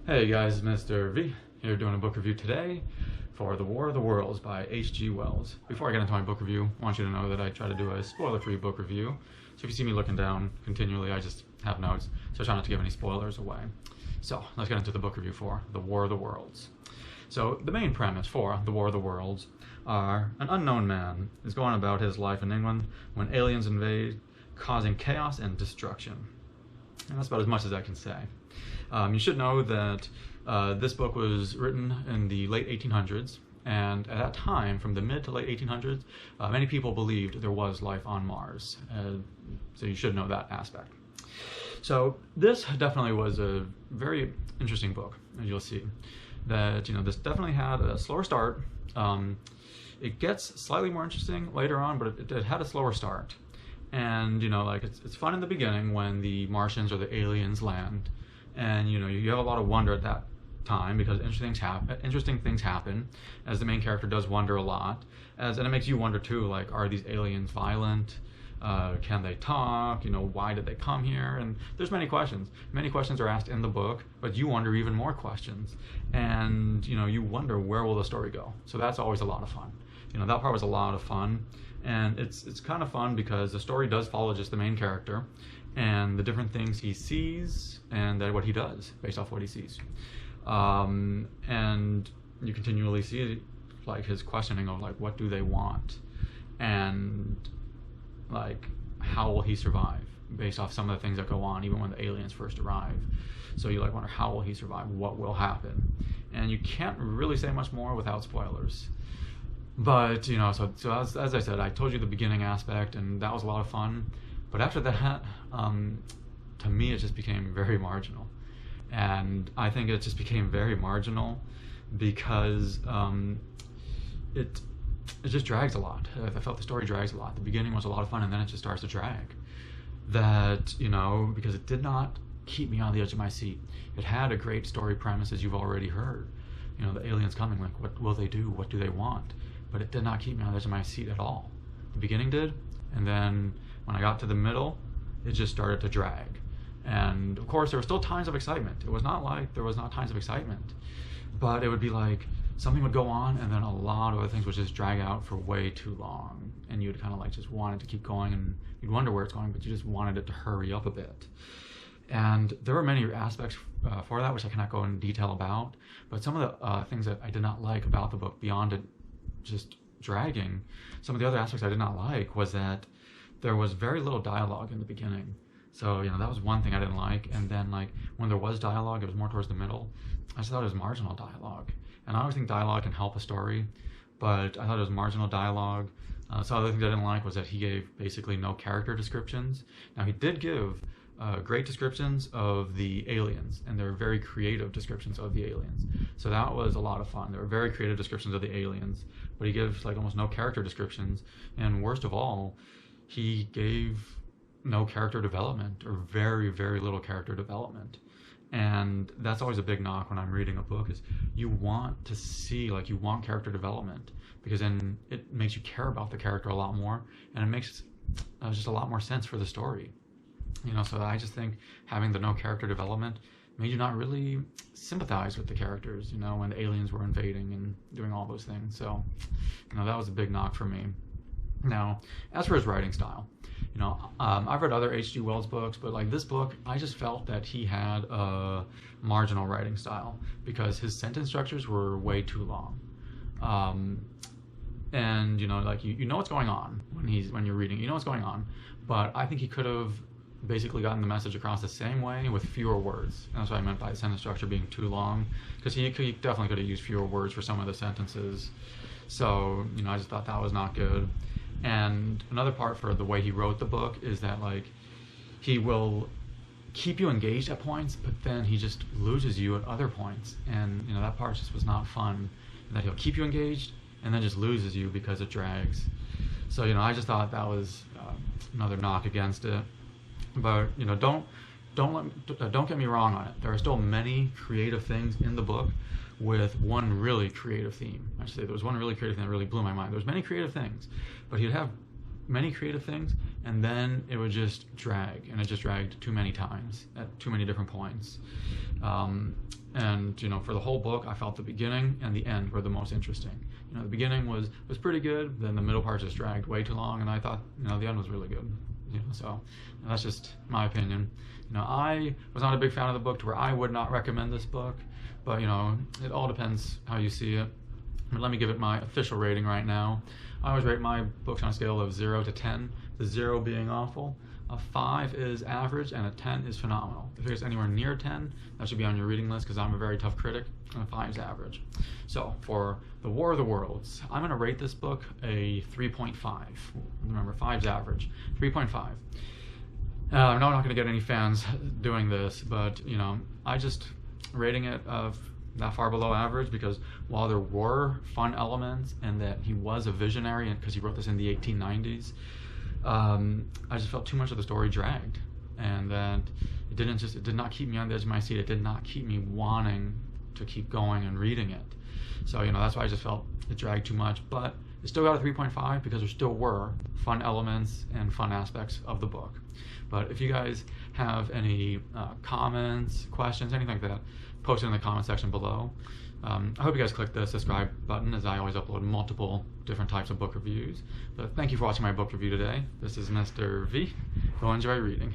Hey guys, Mr. V here doing a book review today for The War of the Worlds by H.G. Wells. Before I get into my book review, I want you to know that I try to do a spoiler-free book review. So if you see me looking down continually, I just have notes, so I try not to give any spoilers away. So let's get into the book review for The War of the Worlds. So the main premise for The War of the Worlds are an unknown man is going about his life in England when aliens invade, causing chaos and destruction. And that's about as much as I can say. You should know that this book was written in the late 1800s, and at that time, from the mid to late 1800s, many people believed there was life on Mars. So you should know that aspect. So this definitely was a very interesting book, as you'll see. That this definitely had a slower start. It gets slightly more interesting later on, but it had a slower start. And it's fun in the beginning when the Martians or the aliens land, and you have a lot of wonder at that time because interesting things happen, as the main character does wonder a lot, and it makes you wonder too, like, are these aliens violent? Can they talk? Why did they come here? And there's many questions. Many questions are asked in the book, but you wonder even more questions, and you wonder, where will the story go? So that's always a lot of fun. That part was a lot of fun. And it's kind of fun because the story does follow just the main character and the different things he sees and what he does based off what he sees. And you continually see like his questioning of like, what do they want? And like, how will he survive based off some of the things that go on even when the aliens first arrive. So you wonder, how will he survive? What will happen? And you can't really say much more without spoilers. But, so as I said, I told you the beginning aspect, and that was a lot of fun. But after that, to me, it just became very marginal. And I think it just became very marginal because it just drags a lot. I felt the story drags a lot. The beginning was a lot of fun, and then it just starts to drag. That, because it did not keep me on the edge of my seat. It had a great story premise, as you've already heard. The aliens coming, like, what will they do? What do they want? But it did not keep me on the edge of my seat at all. The beginning did, and then when I got to the middle, it just started to drag. And of course, there were still times of excitement. It was not like there was not times of excitement, but it would be like something would go on, and then a lot of other things would just drag out for way too long, and you'd kind of just want it to keep going, and you'd wonder where it's going, but you just wanted it to hurry up a bit. And there were many aspects for that, which I cannot go in detail about, but some of the things that I did not like about the book, beyond it just dragging, some of the other aspects I did not like was that there was very little dialogue in the beginning. So that was one thing I didn't like. And then when there was dialogue, it was more towards the middle. I just thought it was marginal dialogue, and I always think dialogue can help a story, but I thought it was marginal dialogue. So other things I didn't like was that he gave basically no character descriptions. Now he did give great descriptions of the aliens, and they're very creative descriptions of the aliens. So that was a lot of fun. There were very creative descriptions of the aliens, but he gives almost no character descriptions, and worst of all, he gave no character development, or very, very little character development. And that's always a big knock when I'm reading a book, is you want to see, you want character development, because then it makes you care about the character a lot more, and it makes just a lot more sense for the story. So I just think having the no character development made you not really sympathize with the characters, when the aliens were invading and doing all those things. So, that was a big knock for me. Now, as for his writing style, I've read other H.G. Wells books, but this book, I just felt that he had a marginal writing style because his sentence structures were way too long. And you know what's going on when you're reading, what's going on, but I think he could have basically gotten the message across the same way with fewer words. And that's what I meant by the sentence structure being too long, because he definitely could have used fewer words for some of the sentences. So I just thought that was not good. And another part for the way he wrote the book is that he will keep you engaged at points, but then he just loses you at other points, and that part just was not fun. That he'll keep you engaged and then just loses you because it drags. So I just thought that was another knock against it. But don't get me wrong on it. There are still many creative things in the book, with one really creative theme. I should say there was one really creative thing that really blew my mind. There was many creative things, but he'd have many creative things, and then it would just drag, and it just dragged too many times at too many different points. And for the whole book, I felt the beginning and the end were the most interesting. The beginning was pretty good. Then the middle part just dragged way too long, and I thought the end was really good. So that's just my opinion. I was not a big fan of the book to where I would not recommend this book, but it all depends how you see it. But let me give it my official rating right now. I always rate my books on a scale of 0 to 10, the 0 being awful. A 5 is average, and a 10 is phenomenal. If it's anywhere near 10, that should be on your reading list because I'm a very tough critic, and a 5 is average. So for The War of the Worlds, I'm going to rate this book a 3.5. Remember, 5 is average. 3.5. I know I'm not going to get any fans doing this, but I just rating it that far below average because while there were fun elements and that he was a visionary because he wrote this in the 1890s, I just felt too much of the story dragged, and that it did not keep me on the edge of my seat. It did not keep me wanting to keep going and reading it. So that's why I just felt it dragged too much, but it still got a 3.5 because there still were fun elements and fun aspects of the book. But if you guys have any comments, questions, anything like that, post it in the comment section below. I hope you guys click the subscribe button, as I always upload multiple different types of book reviews. But thank you for watching my book review today. This is Mr. V. Go enjoy reading.